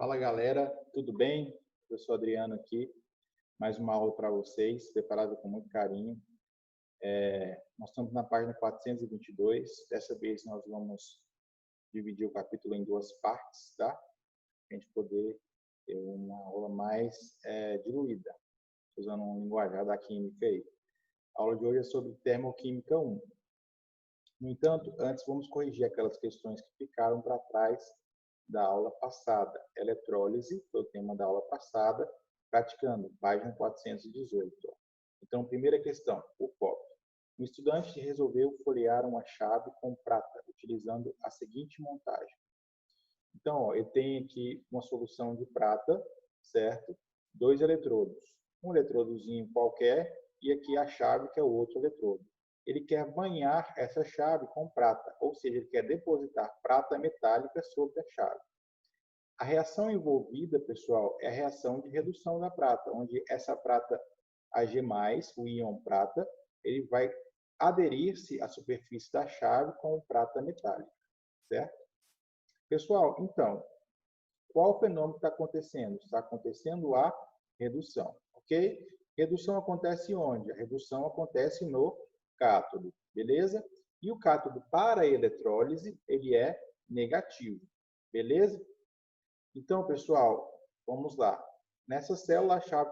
Fala galera, tudo bem? Eu sou Adriano aqui, mais uma aula para vocês, preparada com muito carinho. Nós estamos na página 422, dessa vez nós vamos dividir o capítulo em duas partes, tá? Para a gente poder ter uma aula mais diluída, usando um linguajar da química aí. A aula de hoje é sobre termoquímica 1. No entanto, antes vamos corrigir aquelas questões que ficaram para trás da aula passada. Eletrólise, foi o tema da aula passada, praticando, página 418. Então, primeira questão, o copo. O estudante resolveu folhear uma chave com prata, utilizando a seguinte montagem. Então, eu tenho aqui uma solução de prata, certo? 2 eletrodos. Um eletrodozinho qualquer e aqui a chave, que é o outro eletrodo. Ele quer banhar essa chave com prata, ou seja, ele quer depositar prata metálica sobre a chave. A reação envolvida, pessoal, é a reação de redução da prata, onde essa prata Ag+, o íon prata, ele vai aderir-se à superfície da chave com prata metálica, certo? Pessoal, então, qual o fenômeno que está acontecendo? Está acontecendo a redução, ok? Redução acontece onde? A redução acontece no cátodo, beleza? E o cátodo para a eletrólise, ele é negativo, beleza? Então, pessoal, vamos lá. Nessa célula, a chave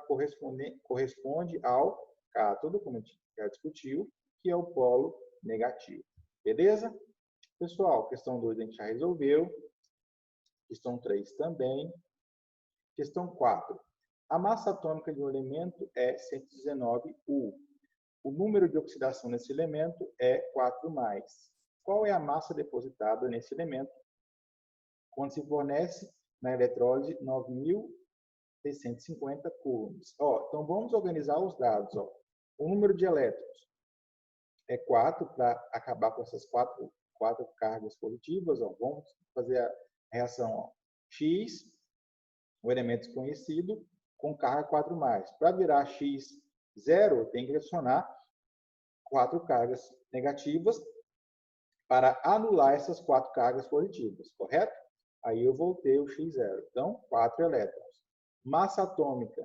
corresponde ao cátodo, como a gente já discutiu, que é o polo negativo, beleza? Pessoal, questão 2 a gente já resolveu. Questão 3 também. Questão 4. A massa atômica de um elemento é 119U. O número de oxidação nesse elemento é 4+. Qual é a massa depositada nesse elemento quando se fornece na eletrólise 9.650 coulombs? Então, vamos organizar os dados. O número de elétrons é 4, para acabar com essas quatro cargas positivas. Vamos fazer a reação. X, um elemento desconhecido, com carga 4+. Para virar X 0, tem que adicionar 4 cargas negativas para anular essas 4 cargas positivas, correto? Aí eu voltei o X0. Então, 4 elétrons. Massa atômica.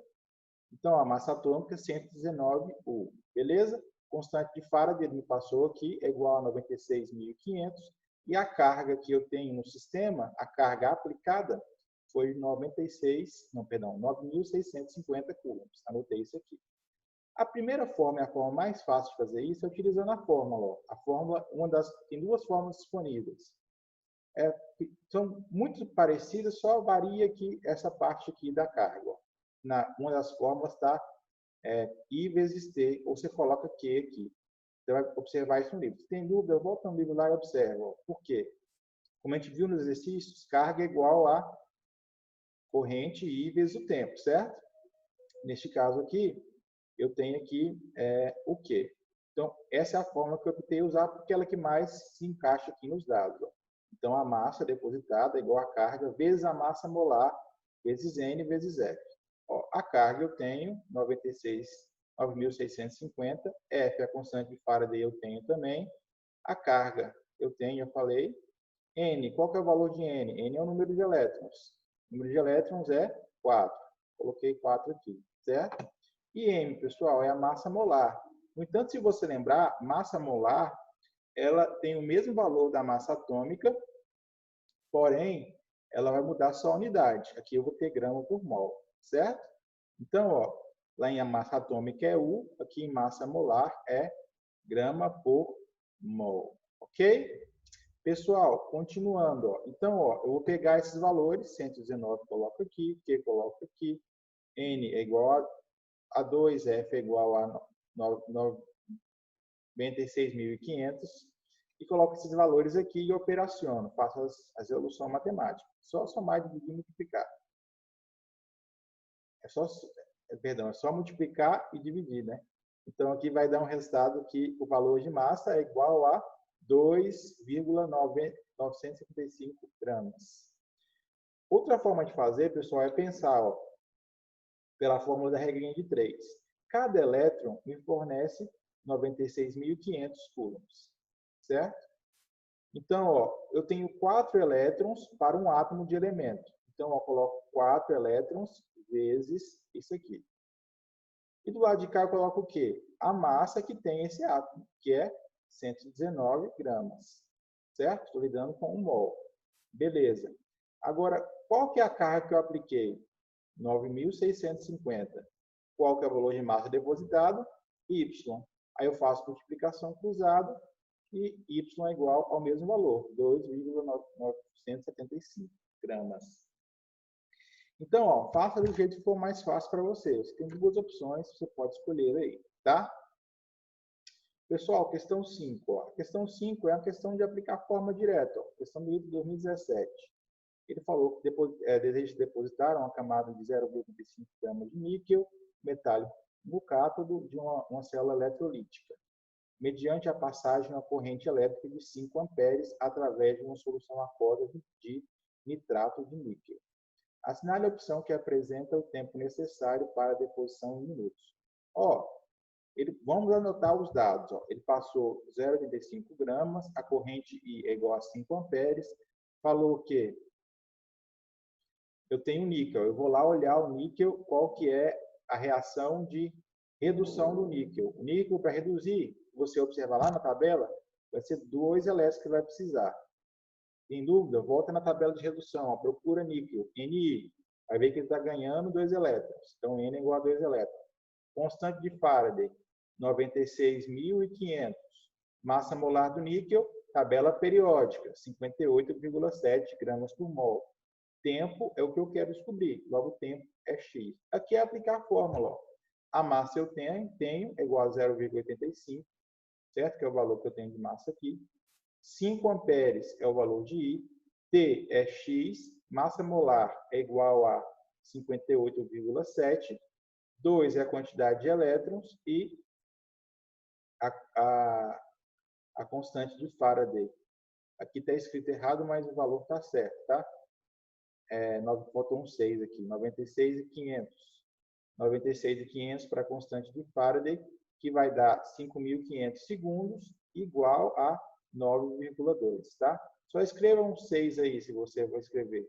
Então, a massa atômica é 119U, beleza? Constante de Faraday, ele me passou aqui, é igual a 96.500. E a carga que eu tenho no sistema, a carga aplicada, foi 9.650 coulombs. Anotei isso aqui. A primeira forma, a forma mais fácil de fazer isso, é utilizando a fórmula. A fórmula, tem duas fórmulas disponíveis. São muito parecidas, só varia aqui essa parte aqui da carga. Uma das fórmulas está I vezes T, ou você coloca Q aqui. Você vai observar isso no livro. Se tem dúvida, volta no livro lá e observa. Por quê? Como a gente viu nos exercícios, carga é igual a corrente I vezes o tempo, certo? Neste caso aqui, eu tenho aqui o Q. Então, essa é a fórmula que eu optei usar, porque ela é que mais se encaixa aqui nos dados. Então, a massa depositada é igual a carga vezes a massa molar, vezes N vezes F. A carga eu tenho 9.650. F, a constante de Faraday, eu tenho também. A carga eu tenho, eu falei. N, qual que é o valor de N? N é o número de elétrons. O número de elétrons é 4. Coloquei 4 aqui, certo? E M, pessoal, é a massa molar. No entanto, se você lembrar, massa molar, ela tem o mesmo valor da massa atômica, porém, ela vai mudar só a unidade. Aqui eu vou ter grama por mol, certo? Então, lá em massa atômica é U, aqui em massa molar é grama por mol, ok? Pessoal, continuando. Então, eu vou pegar esses valores, 119 coloco aqui, Q coloco aqui, N é igual a 2, F é igual a 96.500, e coloco esses valores aqui e operaciono, faço a resolução matemática. Só somar, dividir e multiplicar. É só multiplicar e dividir, né? Então, aqui vai dar um resultado que o valor de massa é igual a 2,955 gramas. Outra forma de fazer, pessoal, é pensar pela fórmula da regrinha de 3. Cada elétron me fornece 96.500 coulombs, certo? Então, eu tenho 4 elétrons para um átomo de elemento. Então, eu coloco 4 elétrons vezes isso aqui. E do lado de cá eu coloco o quê? A massa que tem esse átomo, que é 119 gramas. Certo? Estou lidando com 1 mol. Beleza. Agora, qual que é a carga que eu apliquei? 9.650. Qual que é o valor de massa depositado? Y. Aí eu faço multiplicação cruzada e Y é igual ao mesmo valor, 2,975 gramas. Então, ó, faça do jeito que for mais fácil para você. Você tem 2 opções, você pode escolher aí, tá? Pessoal, questão 5. Ó. A questão 5 é a questão de aplicar forma direta. Ó. Questão do livro de 2017. Ele falou que deseja depositar uma camada de 0,85 gramas de níquel metálico no cátodo de uma célula eletrolítica, mediante a passagem de uma corrente elétrica de 5 amperes através de uma solução aquosa de nitrato de níquel. Assinale a opção que apresenta o tempo necessário para a deposição em minutos. Ó, vamos anotar os dados. Ó. Ele passou 0,85 gramas, a corrente I é igual a 5 amperes. Falou que eu tenho níquel. Eu vou lá olhar o níquel, qual que é a reação de redução do níquel. O níquel, para reduzir, você observar lá na tabela, vai ser 2 elétrons que vai precisar. Tem dúvida? Volta na tabela de redução, ó, procura níquel, Ni. Vai ver que ele está ganhando 2 elétrons. Então, N é igual a 2 elétrons. Constante de Faraday, 96.500. Massa molar do níquel, tabela periódica, 58,7 gramas por mol. Tempo é o que eu quero descobrir. Logo, o tempo é X. Aqui é aplicar a fórmula. Ó. A massa eu tenho é igual a 0,85, certo? Que é o valor que eu tenho de massa aqui. 5 amperes é o valor de I, T é X, massa molar é igual a 58,7, 2 é a quantidade de elétrons e a constante de Faraday. Aqui está escrito errado, mas o valor está certo, tá? Faltou um 6 aqui, 96.500. 96.500 para a constante de Faraday, que vai dar 5.500 segundos, igual a 9,2, tá? Só escreva um 6 aí, se você vai escrever.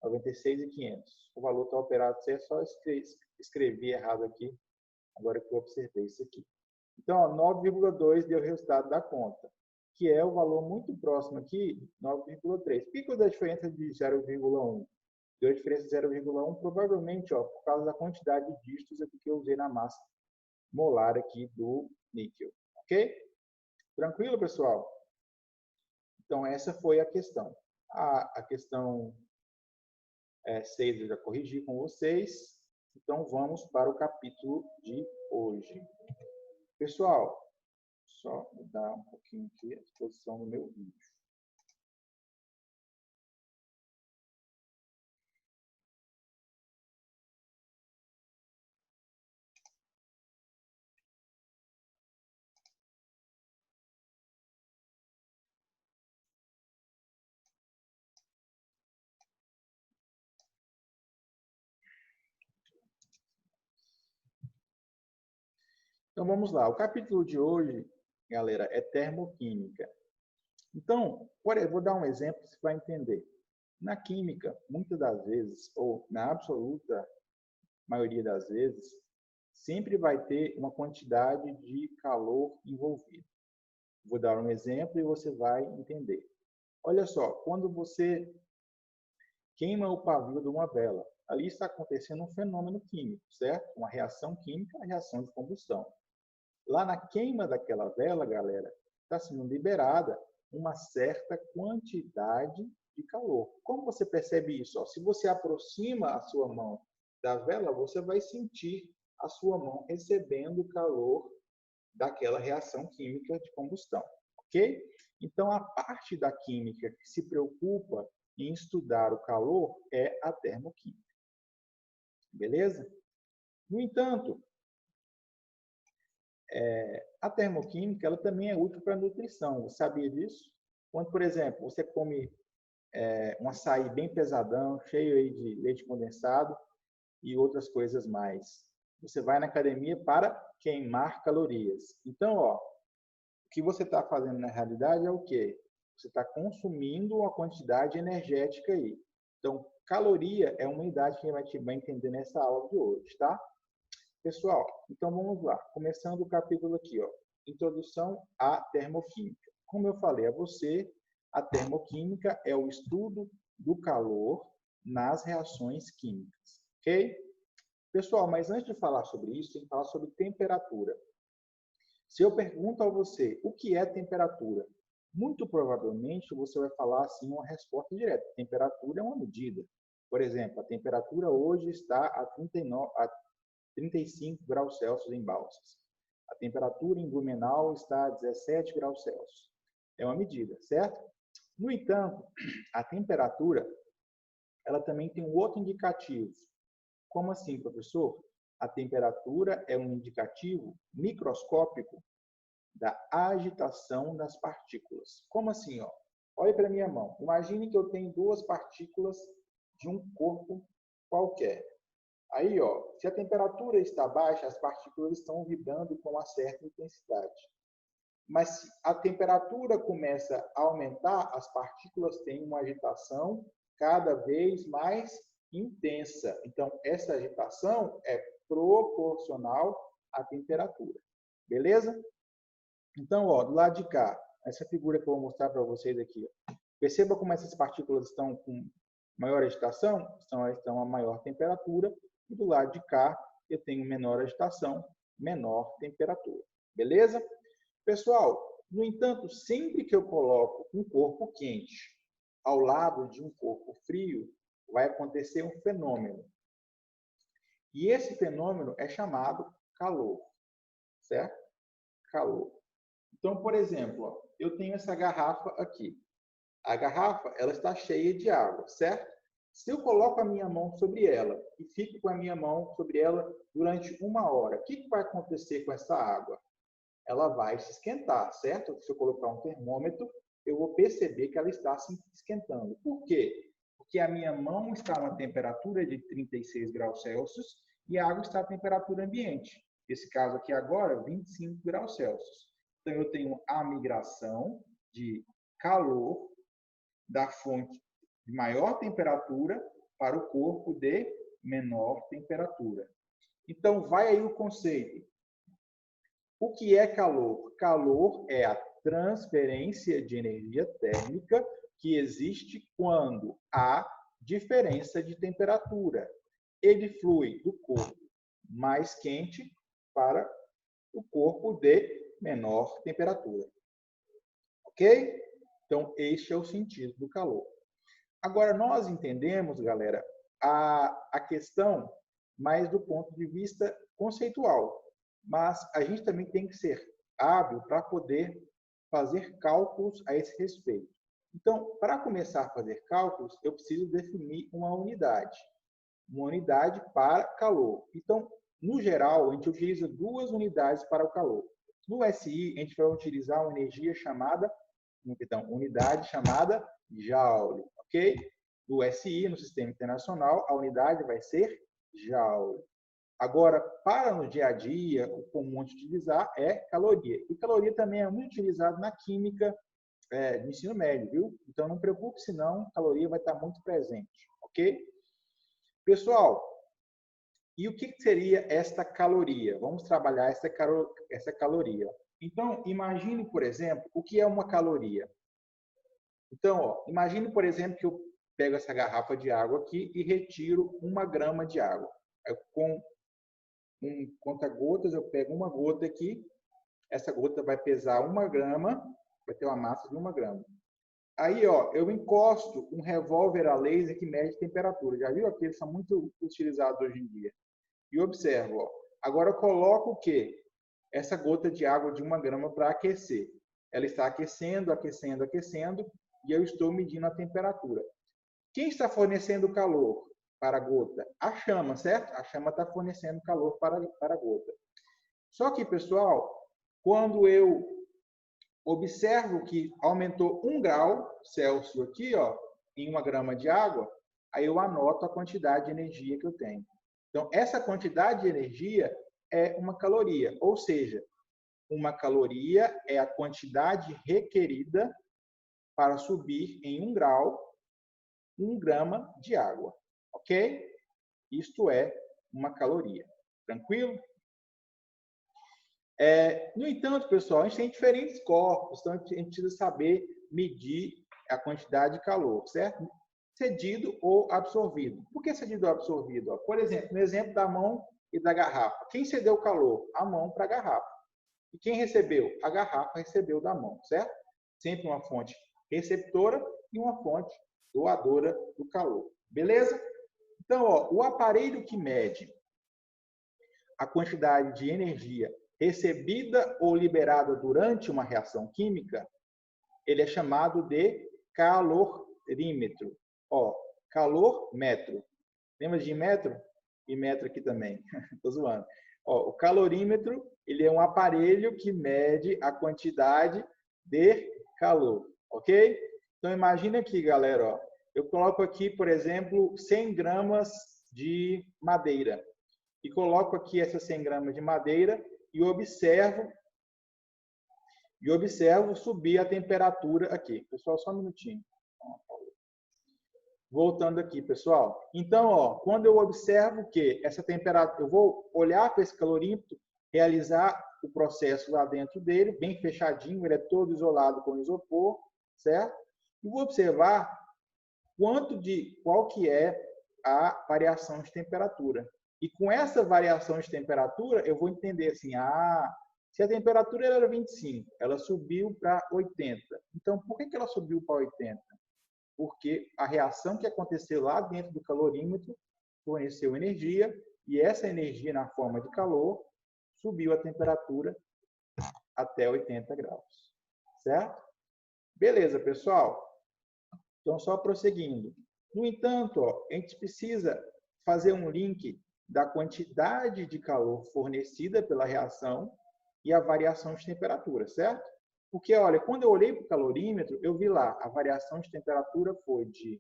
96.500. O valor está operado certo, só escrevi errado aqui, agora que eu observei isso aqui. Então, 9,2 deu o resultado da conta, que é o valor muito próximo aqui, 9,3. Por que deu a diferença de 0,1? Deu a diferença de 0,1 provavelmente ó, por causa da quantidade de dígitos aqui que eu usei na massa molar aqui do níquel. Ok? Tranquilo, pessoal? Então, essa foi a questão. A questão 6 eu já corrigi com vocês. Então, vamos para o capítulo de hoje. Pessoal, só mudar um pouquinho aqui a exposição do meu vídeo. Então, vamos lá. O capítulo de hoje, galera, é termoquímica. Então, eu vou dar um exemplo que você vai entender. Na química, muitas das vezes, ou na absoluta maioria das vezes, sempre vai ter uma quantidade de calor envolvido. Vou dar um exemplo e você vai entender. Olha só, quando você queima o pavio de uma vela, ali está acontecendo um fenômeno químico, certo? Uma reação química, uma reação de combustão. Lá na queima daquela vela, galera, está sendo liberada uma certa quantidade de calor. Como você percebe isso? Ó, se você aproxima a sua mão da vela, você vai sentir a sua mão recebendo o calor daquela reação química de combustão, ok? Então, a parte da química que se preocupa em estudar o calor é a termoquímica. Beleza? No entanto, a termoquímica ela também é útil para a nutrição. Você sabia disso? Quando, por exemplo, você come um açaí bem pesadão, cheio aí de leite condensado e outras coisas mais. Você vai na academia para queimar calorias. Então, ó, o que você está fazendo na realidade é o quê? Você está consumindo uma quantidade energética aí. Então, caloria é uma unidade que a gente vai entender nessa aula de hoje, tá? Pessoal, então vamos lá. Começando o capítulo aqui, ó. Introdução à termoquímica. Como eu falei a você, a termoquímica é o estudo do calor nas reações químicas, ok? Pessoal, mas antes de falar sobre isso, tem que falar sobre temperatura. Se eu pergunto a você o que é temperatura, muito provavelmente você vai falar assim uma resposta direta. Temperatura é uma medida. Por exemplo, a temperatura hoje está a 35 graus Celsius em Balsas. A temperatura em Blumenau está a 17 graus Celsius. É uma medida, certo? No entanto, a temperatura, ela também tem um outro indicativo. Como assim, professor? A temperatura é um indicativo microscópico da agitação das partículas. Como assim? Ó? Olha para a minha mão. Imagine que eu tenho duas partículas de um corpo qualquer. Aí, ó, se a temperatura está baixa, as partículas estão vibrando com uma certa intensidade. Mas se a temperatura começa a aumentar, as partículas têm uma agitação cada vez mais intensa. Então, essa agitação é proporcional à temperatura. Beleza? Então, ó, do lado de cá, essa figura que eu vou mostrar para vocês aqui. Ó. Perceba como essas partículas estão com maior agitação, estão a maior temperatura, e do lado de cá eu tenho menor agitação, menor temperatura. Beleza? Pessoal, no entanto, sempre que eu coloco um corpo quente ao lado de um corpo frio, vai acontecer um fenômeno. E esse fenômeno é chamado calor, certo? Calor. Então, por exemplo, ó, eu tenho essa garrafa aqui. A garrafa, ela está cheia de água, certo? Se eu coloco a minha mão sobre ela e fico com a minha mão sobre ela durante 1 hora, o que vai acontecer com essa água? Ela vai se esquentar, certo? Se eu colocar um termômetro, eu vou perceber que ela está se esquentando. Por quê? Porque a minha mão está a uma temperatura de 36 graus Celsius e a água está a temperatura ambiente. Nesse caso aqui agora, 25 graus Celsius. Então, eu tenho a migração de calor da fonte de maior temperatura para o corpo de menor temperatura. Então, vai aí o conceito. O que é calor? Calor é a transferência de energia térmica que existe quando há diferença de temperatura. Ele flui do corpo mais quente para o corpo de menor temperatura. Ok? Então, este é o sentido do calor. Agora, nós entendemos, galera, a questão mais do ponto de vista conceitual. Mas a gente também tem que ser hábil para poder fazer cálculos a esse respeito. Então, para começar a fazer cálculos, eu preciso definir uma unidade para calor. Então, no geral, a gente utiliza 2 unidades para o calor. No SI, a gente vai utilizar uma unidade chamada Joule, ok? No SI, no Sistema Internacional, a unidade vai ser Joule. Agora, para no dia a dia, o comum de utilizar é caloria. E caloria também é muito utilizado na química de ensino médio, viu? Então, não preocupe, senão caloria vai estar muito presente, ok? Pessoal, e o que seria esta caloria? Vamos trabalhar essa caloria. Então, imagine, por exemplo, o que é uma caloria. Então, ó, imagine, por exemplo, que eu pego essa garrafa de água aqui e retiro 1 grama de água. Com conta-gotas, eu pego 1 gota aqui, essa gota vai pesar 1 grama, vai ter uma massa de 1 grama. Aí, ó, eu encosto um revólver a laser que mede temperatura. Já viu? Aqueles são muito utilizados hoje em dia. E observo, ó, agora eu coloco o quê? Essa gota de água de 1 grama para aquecer. Ela está aquecendo, aquecendo, aquecendo, e eu estou medindo a temperatura. Quem está fornecendo calor para a gota? A chama, certo? A chama está fornecendo calor para a gota. Só que, pessoal, quando eu observo que aumentou 1 grau Celsius aqui, ó, em 1 grama de água, aí eu anoto a quantidade de energia que eu tenho. Então, essa quantidade de energia é uma caloria, ou seja, uma caloria é a quantidade requerida para subir em 1 grau 1 grama de água, ok? Isto é uma caloria. Tranquilo? No entanto, pessoal, a gente tem diferentes corpos, então a gente precisa saber medir a quantidade de calor, certo? Cedido ou absorvido. Por que cedido ou absorvido? Por exemplo, no exemplo da mão e da garrafa. Quem cedeu o calor? A mão para a garrafa. E quem recebeu? A garrafa recebeu da mão, certo? Sempre uma fonte receptora e uma fonte doadora do calor. Beleza? Então, o aparelho que mede a quantidade de energia recebida ou liberada durante uma reação química, ele é chamado de calorímetro. Calormetro. Lembra de metro? E metro aqui também. Estou zoando. O calorímetro, ele é um aparelho que mede a quantidade de calor, ok? Então, imagina aqui, galera, eu coloco aqui, por exemplo, 100 gramas de madeira. E coloco aqui essas 100 gramas de madeira e observo subir a temperatura aqui. Pessoal, só um minutinho. Voltando aqui, pessoal. Então, quando eu observo que essa temperatura, eu vou olhar para esse calorímetro, realizar o processo lá dentro dele, bem fechadinho, ele é todo isolado com isopor, certo? E vou observar qual que é a variação de temperatura. E com essa variação de temperatura, eu vou entender assim, se a temperatura era 25, ela subiu para 80. Então, por que ela subiu para 80? Porque a reação que aconteceu lá dentro do calorímetro forneceu energia, e essa energia, na forma de calor, subiu a temperatura até 80 graus. Certo? Beleza, pessoal? Então, só prosseguindo. No entanto, a gente precisa fazer um link da quantidade de calor fornecida pela reação e a variação de temperatura, certo? Porque, olha, quando eu olhei para o calorímetro, eu vi lá, a variação de temperatura foi de,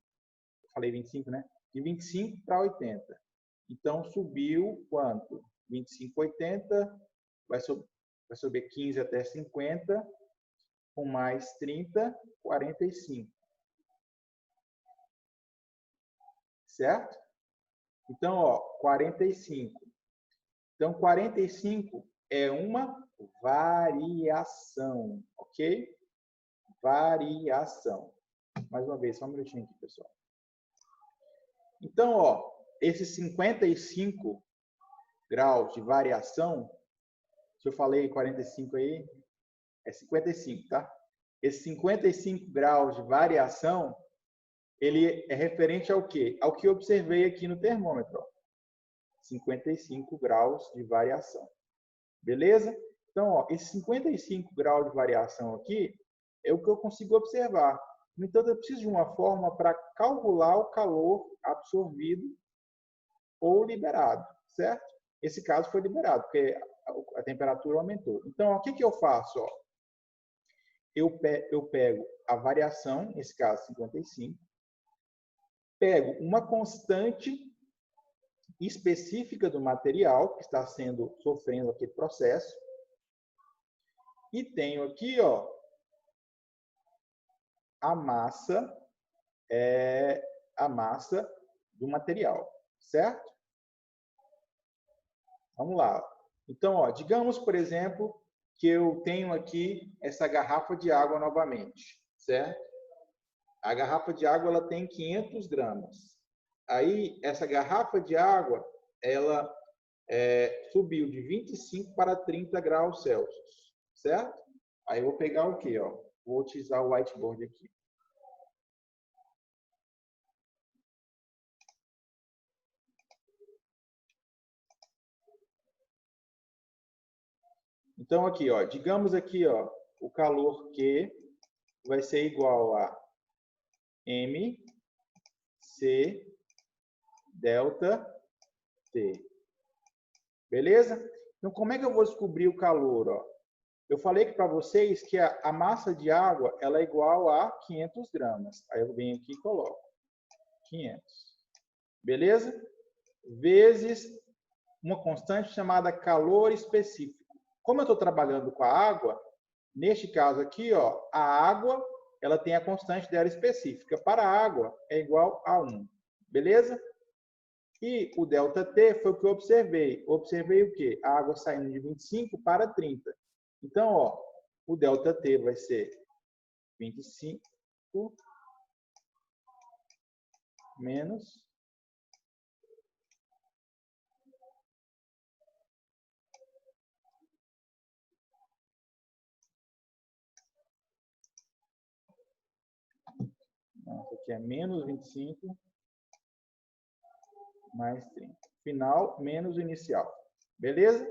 falei 25, né? De 25 para 80. Então, subiu quanto? 25, 80, vai subir 15 até 50, com mais 30, 45. Certo? Então, 45. Então, 45 é uma variação, ok? Variação. Mais uma vez, só um minutinho aqui, pessoal. Então, esses 55 graus de variação, se eu falei 45 aí, é 55, tá? Esses 55 graus de variação, ele é referente ao quê? Ao que eu observei aqui no termômetro. 55 graus de variação. Beleza? Então, esses 55 graus de variação aqui é o que eu consigo observar. No entanto, eu preciso de uma forma para calcular o calor absorvido ou liberado, certo? Esse caso foi liberado, porque a temperatura aumentou. Então, o que eu faço? Eu pego a variação, nesse caso 55, pego uma constante específica do material que está sofrendo aquele processo e tenho aqui, a massa do material, certo? Vamos lá. Então, digamos, por exemplo, que eu tenho aqui essa garrafa de água novamente, certo? A garrafa de água ela tem 500 gramas. Aí, essa garrafa de água, ela subiu de 25 para 30 graus Celsius, certo? Aí, eu vou pegar o quê? Vou utilizar o whiteboard aqui. Então, aqui, digamos aqui, o calor Q vai ser igual a MC delta T. Beleza? Então, como é que eu vou descobrir o calor? Eu falei para vocês que a massa de água ela é igual a 500 gramas. Aí eu venho aqui e coloco 500. Beleza? Vezes uma constante chamada calor específico. Como eu estou trabalhando com a água, neste caso aqui, a água ela tem a constante dela específica. Para a água, é igual a 1. Beleza? E o ΔT foi o que eu observei. Observei o quê? A água saindo de 25 para 30. Então, ó, o ΔT vai ser 25 menos 25 mais 30. Final menos o inicial. Beleza?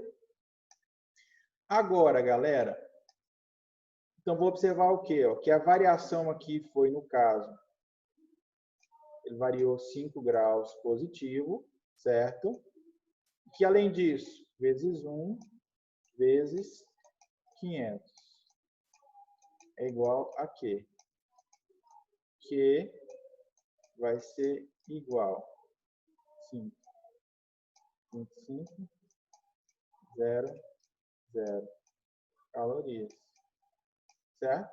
Agora, galera, então vou observar o quê? Ó, que a variação aqui foi, no caso, ele variou 5 graus positivo, certo? Que, além disso, vezes 1 vezes 500 é igual a quê? Que vai ser igual a 5, 25, 0, 0 calorias, certo?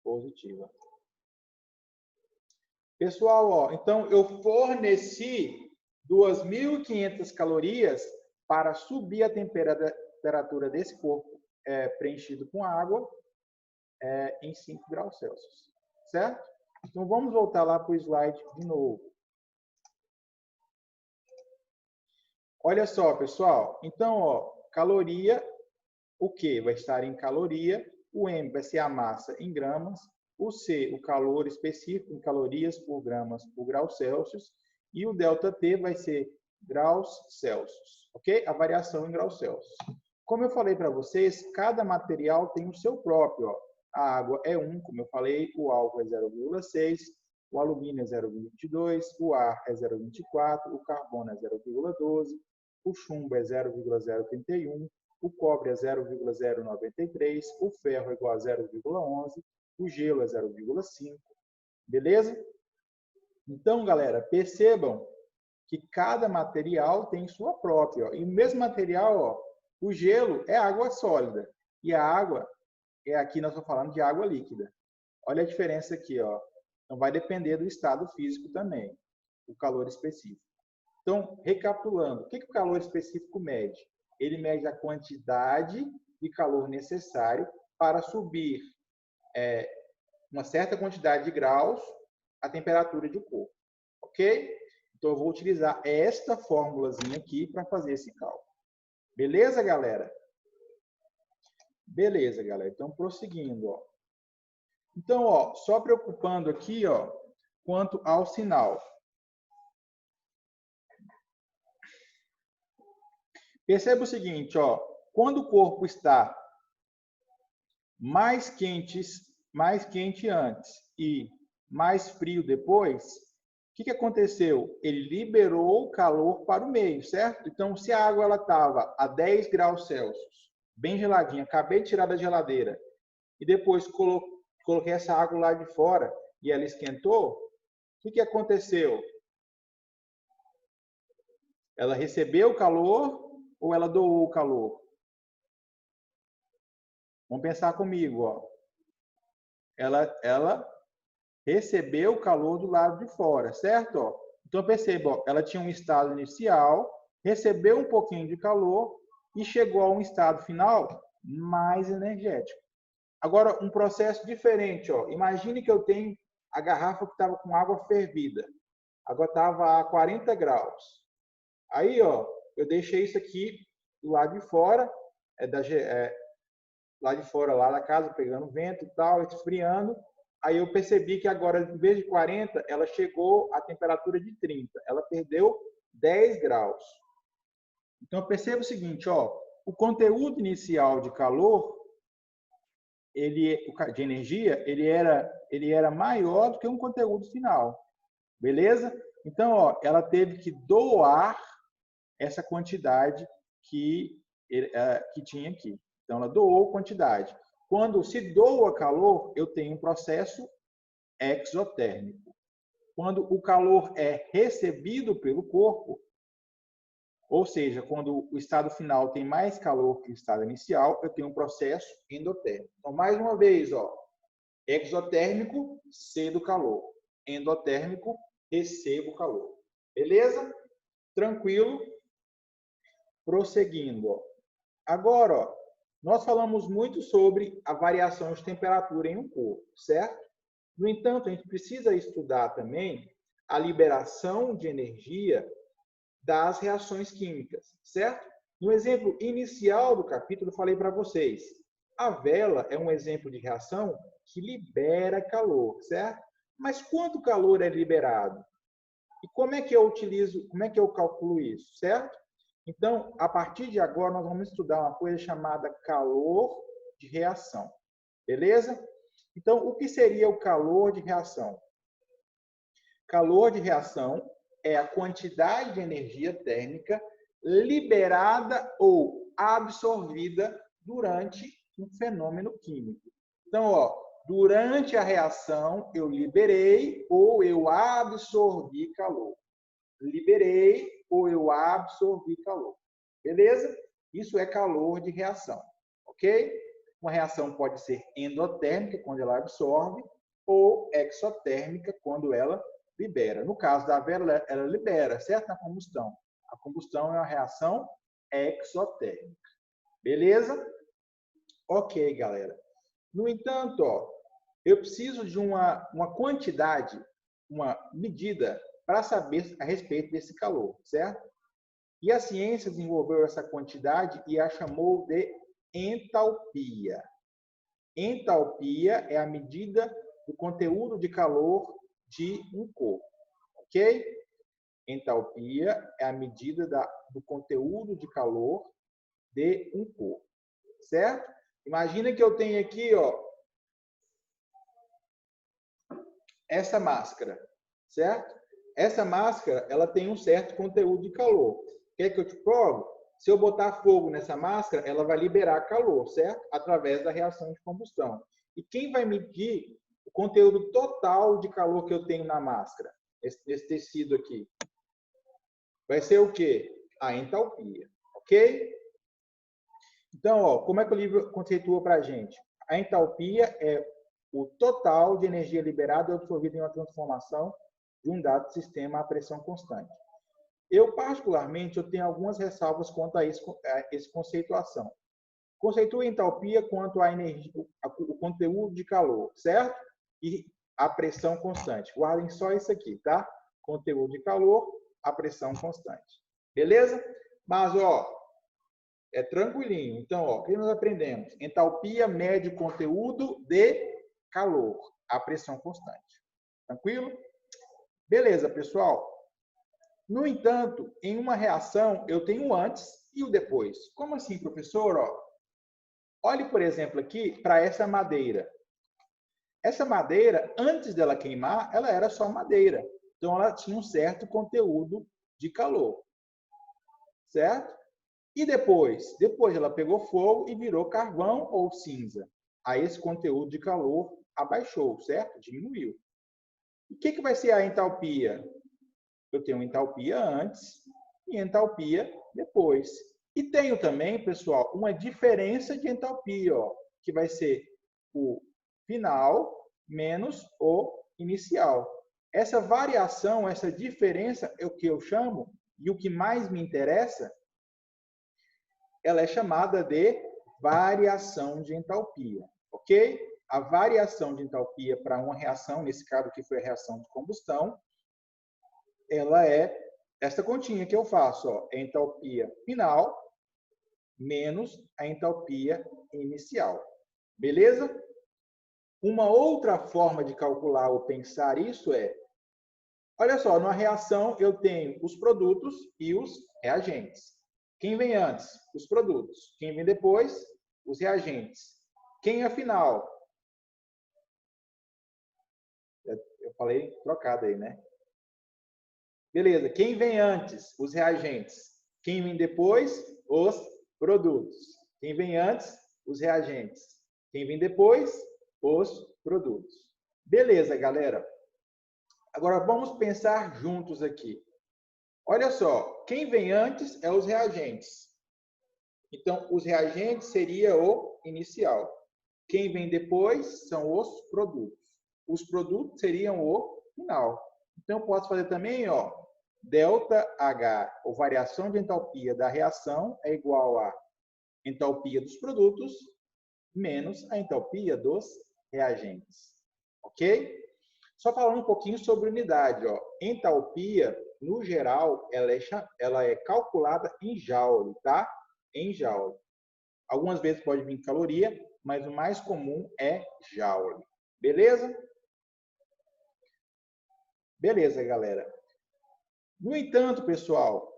Positiva. Pessoal, ó, então eu forneci 2.500 calorias para subir a temperatura desse corpo preenchido com água em 5 graus Celsius, certo? Então vamos voltar lá para o slide de novo. Olha só, pessoal. Então, ó, caloria, o Q vai estar em caloria, o M vai ser a massa em gramas, o C, o calor específico em calorias por gramas por grau Celsius, e o ΔT vai ser graus Celsius, ok? A variação em graus Celsius. Como eu falei para vocês, cada material tem o seu próprio, ó. A água é 1, como eu falei, o álcool é 0,6, o alumínio é 0,22, o ar é 0,24, o carbono é 0,12, o chumbo é 0,031, o cobre é 0,093, o ferro é igual a 0,11, o gelo é 0,5, beleza? Então, galera, percebam que cada material tem sua própria. Ó. E o mesmo material, ó, o gelo é água sólida e a água aqui nós estamos falando de água líquida. Olha a diferença aqui, ó. Então vai depender do estado físico também, o calor específico. Então, recapitulando, o que o calor específico mede? Ele mede a quantidade de calor necessário para subir uma certa quantidade de graus a temperatura do corpo, ok? Então, eu vou utilizar esta formulazinha aqui para fazer esse cálculo. Beleza, galera? Beleza, galera. Então, prosseguindo, ó. Então, ó, só preocupando aqui, ó, quanto ao sinal. Perceba o seguinte, ó, quando o corpo está mais quente antes e mais frio depois, o que aconteceu? Ele liberou o calor para o meio, certo? Então, se a água estava a 10 graus Celsius, bem geladinha, acabei de tirar da geladeira, e depois coloquei essa água lá de fora e ela esquentou, o que aconteceu? Ela recebeu o calor ou ela doou o calor? Vamos pensar comigo, ó. Ela recebeu o calor do lado de fora, certo? Ó. Então, perceba, ó, ela tinha um estado inicial, recebeu um pouquinho de calor e chegou a um estado final mais energético. Agora, um processo diferente. Ó. Imagine que eu tenho a garrafa que estava com água fervida. A água estava a 40 graus. Aí, ó, eu deixei isso aqui do lado de fora, lá de fora, lá da casa, pegando vento e tal, esfriando. Aí eu percebi que agora, em vez de 40, ela chegou à temperatura de 30. Ela perdeu 10 graus. Então, perceba o seguinte, ó, o conteúdo inicial de calor, de energia, ele era maior do que um conteúdo final. Beleza? Então, ó, ela teve que doar essa quantidade que tinha aqui. Então, ela doou quantidade. Quando se doa calor, eu tenho um processo exotérmico. Quando o calor é recebido pelo corpo, Ou seja, quando o estado final tem mais calor que o estado inicial, eu tenho um processo endotérmico. Então, mais uma vez, ó, exotérmico, cedo calor. Endotérmico, recebo calor. Beleza? Tranquilo? Prosseguindo. Ó. Agora, ó, nós falamos muito sobre a variação de temperatura em um corpo, certo? No entanto, a gente precisa estudar também a liberação de energia das reações químicas, certo? No exemplo inicial do capítulo, eu falei para vocês, a vela é um exemplo de reação que libera calor, certo? Mas quanto calor é liberado? E como é que eu utilizo, como é que eu calculo isso, certo? Então, a partir de agora, nós vamos estudar uma coisa chamada calor de reação, beleza? Então, o que seria o calor de reação? Calor de reação é a quantidade de energia térmica liberada ou absorvida durante um fenômeno químico. Então, ó, durante a reação, eu liberei ou eu absorvi calor. Liberei ou eu absorvi calor. Beleza? Isso é calor de reação. Ok? Uma reação pode ser endotérmica, quando ela absorve, ou exotérmica, quando ela libera. No caso da vela, ela libera, certo? Na combustão. A combustão é uma reação exotérmica. Beleza? Ok, galera. No entanto, ó, eu preciso de uma quantidade, uma medida para saber a respeito desse calor, certo? E a ciência desenvolveu essa quantidade e a chamou de entalpia. Entalpia é a medida do conteúdo de calor de um corpo, ok? Entalpia é a medida do conteúdo de calor de um corpo, certo? Imagina que eu tenho aqui, ó, essa máscara, certo? Essa máscara, ela tem um certo conteúdo de calor. Quer que eu te provo? Se eu botar fogo nessa máscara, ela vai liberar calor, certo? Através da reação de combustão. E quem vai medir o conteúdo total de calor que eu tenho na máscara? Esse tecido aqui. Vai ser o quê? A entalpia, ok? Então, ó, como é que o livro conceitua para a gente? A entalpia é o total de energia liberada e absorvida em uma transformação de um dado sistema a pressão constante. Eu, particularmente, eu tenho algumas ressalvas quanto a essa conceituação. Conceitua a entalpia quanto à energia, o conteúdo de calor, certo? E a pressão constante. Guardem só isso aqui, tá? Conteúdo de calor, a pressão constante. Beleza? Mas, ó, é tranquilinho. Então, ó, o que nós aprendemos? Entalpia mede o conteúdo de calor, a pressão constante. Tranquilo? Beleza, pessoal? No entanto, em uma reação, eu tenho o antes e o depois. Como assim, professor? Ó, olhe, por exemplo, aqui para essa madeira. Essa madeira, antes dela queimar, ela era só madeira. Então, ela tinha um certo conteúdo de calor. Certo? E depois? Depois ela pegou fogo e virou carvão ou cinza. Aí esse conteúdo de calor abaixou, certo? Diminuiu. E o que vai ser a entalpia? Eu tenho entalpia antes e entalpia depois. E tenho também, pessoal, uma diferença de entalpia, ó, que vai ser o final menos o inicial. Essa variação, essa diferença é o que eu chamo, e o que mais me interessa, ela é chamada de variação de entalpia, ok? A variação de entalpia para uma reação, nesse caso aqui foi a reação de combustão, ela é essa continha que eu faço, ó, é a entalpia final menos a entalpia inicial. Beleza? Uma outra forma de calcular ou pensar isso é, olha só, numa reação eu tenho os produtos e os reagentes. Quem vem antes? Os produtos. Quem vem depois? Os reagentes. Quem é final? Eu falei trocado aí, né? Beleza. Quem vem antes? Os reagentes. Quem vem depois? Os produtos. Quem vem antes? Os reagentes. Quem vem depois? Os produtos. Beleza, galera. Agora vamos pensar juntos aqui. Olha só, quem vem antes é os reagentes. Então, os reagentes seria o inicial. Quem vem depois são os produtos. Os produtos seriam o final. Então, eu posso fazer também, ó, ΔH, ou variação de entalpia da reação, é igual a entalpia dos produtos menos a entalpia dos reagentes. Ok? Só falando um pouquinho sobre unidade. Ó. Entalpia, no geral, ela é calculada em joule, tá? Em joule. Algumas vezes pode vir caloria, mas o mais comum é joule. Beleza? Beleza, galera. No entanto, pessoal,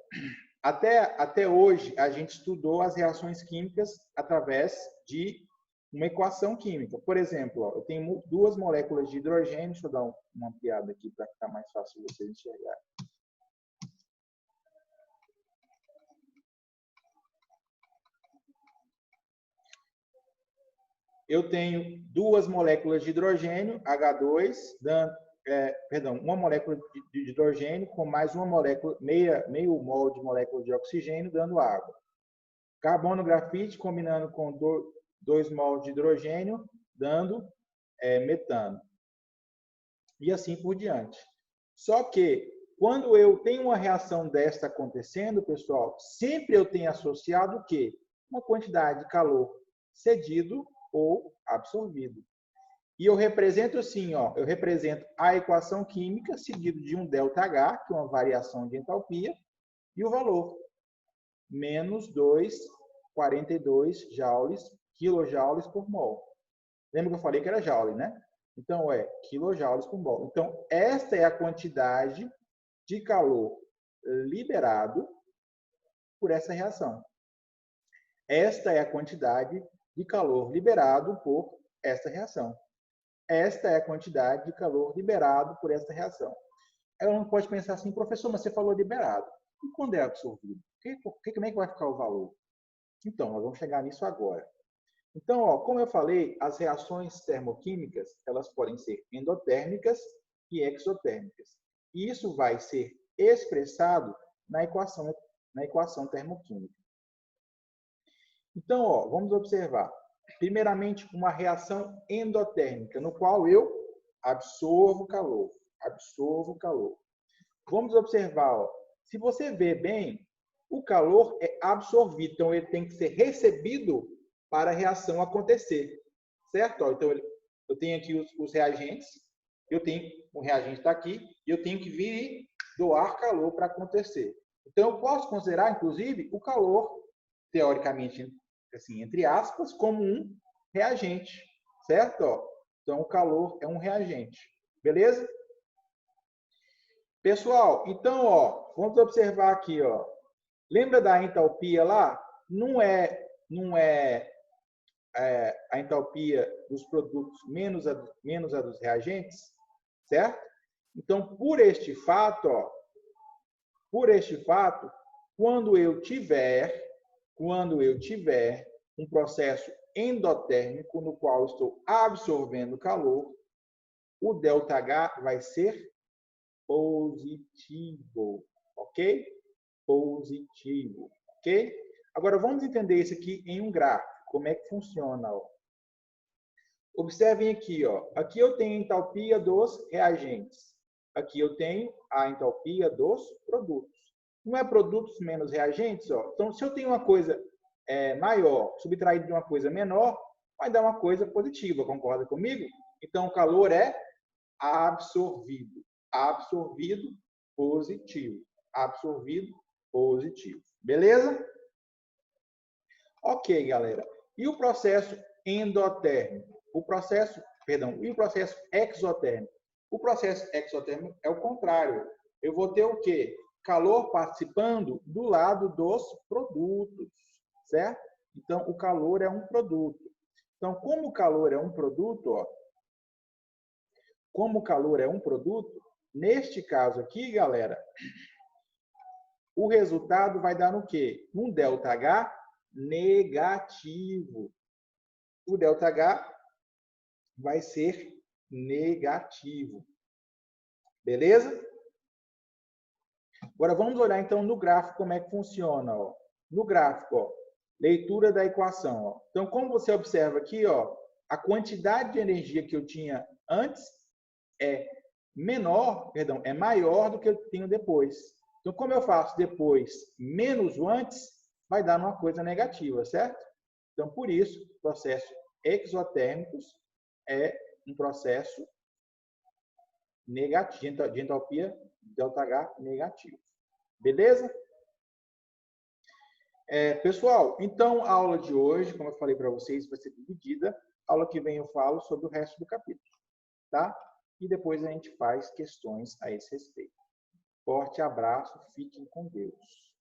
até hoje a gente estudou as reações químicas através de uma equação química. Por exemplo, ó, eu tenho duas moléculas de hidrogênio, deixa eu dar uma ampliada aqui para ficar mais fácil vocês enxergarem. Eu tenho duas moléculas de hidrogênio, H2, uma molécula de hidrogênio com mais uma molécula, meio mol de molécula de oxigênio, dando água. Carbono grafite combinando com 2 mol de hidrogênio, dando metano. E assim por diante. Só que, quando eu tenho uma reação desta acontecendo, pessoal, sempre eu tenho associado o quê? Uma quantidade de calor cedido ou absorvido. E eu represento assim, ó, eu represento a equação química seguido de um ΔH, que é uma variação de entalpia, e o valor, menos 2,42 quilojoules por mol. Lembra que eu falei que era joule, né? Então, é quilojoules por mol. Então, esta é a quantidade de calor liberado por essa reação. Esta é a quantidade de calor liberado por esta reação. Esta é a quantidade de calor liberado por esta reação. Aí um pode pensar assim, professor, mas você falou liberado. E quando é absorvido? Como é que vai ficar o valor? Então, nós vamos chegar nisso agora. Então, ó, como eu falei, as reações termoquímicas, elas podem ser endotérmicas e exotérmicas. E isso vai ser expressado na equação termoquímica. Então, ó, vamos observar. Primeiramente, uma reação endotérmica, no qual eu absorvo calor. Absorvo calor. Vamos observar, ó, se você vê bem, o calor é absorvido, então ele tem que ser recebido para a reação acontecer, certo? Ó, então, eu tenho aqui os reagentes, um reagente está aqui, e eu tenho que vir e doar calor para acontecer. Então, eu posso considerar, inclusive, o calor, teoricamente, assim, entre aspas, como um reagente, certo? Ó, então, o calor é um reagente, beleza? Pessoal, então, ó, vamos observar aqui, ó. Lembra da entalpia lá? Não é a entalpia dos produtos menos a dos reagentes, certo? Então, por este fato, ó, quando eu tiver um processo endotérmico no qual estou absorvendo calor, o ΔH vai ser positivo, ok? Positivo, ok? Agora, vamos entender isso aqui em um gráfico. Como é que funciona? Ó. Observem aqui, ó. Aqui eu tenho a entalpia dos reagentes. Aqui eu tenho a entalpia dos produtos. Não é produtos menos reagentes? Ó. Então, se eu tenho uma coisa maior subtraída de uma coisa menor, vai dar uma coisa positiva, concorda comigo? Então, o calor é absorvido. Absorvido, positivo. Absorvido, positivo. Beleza? Ok, galera. E o processo endotérmico? E o processo exotérmico? O processo exotérmico é o contrário. Eu vou ter o quê? Calor participando do lado dos produtos, certo? Então, o calor é um produto. Então, como o calor é um produto, ó, neste caso aqui, galera, o resultado vai dar no quê? Um ΔH negativo. O ΔH vai ser negativo. Beleza? Agora, vamos olhar, então, no gráfico, como é que funciona. Ó. No gráfico, ó, leitura da equação. Ó. Então, como você observa aqui, ó, a quantidade de energia que eu tinha antes é é maior do que eu tenho depois. Então, como eu faço depois menos o antes, vai dar uma coisa negativa, certo? Então, por isso, processos exotérmicos é um processo negativo, de entalpia ΔH negativo. Beleza? Pessoal, então a aula de hoje, como eu falei para vocês, vai ser dividida. A aula que vem eu falo sobre o resto do capítulo, tá? E depois a gente faz questões a esse respeito. Forte abraço, fiquem com Deus.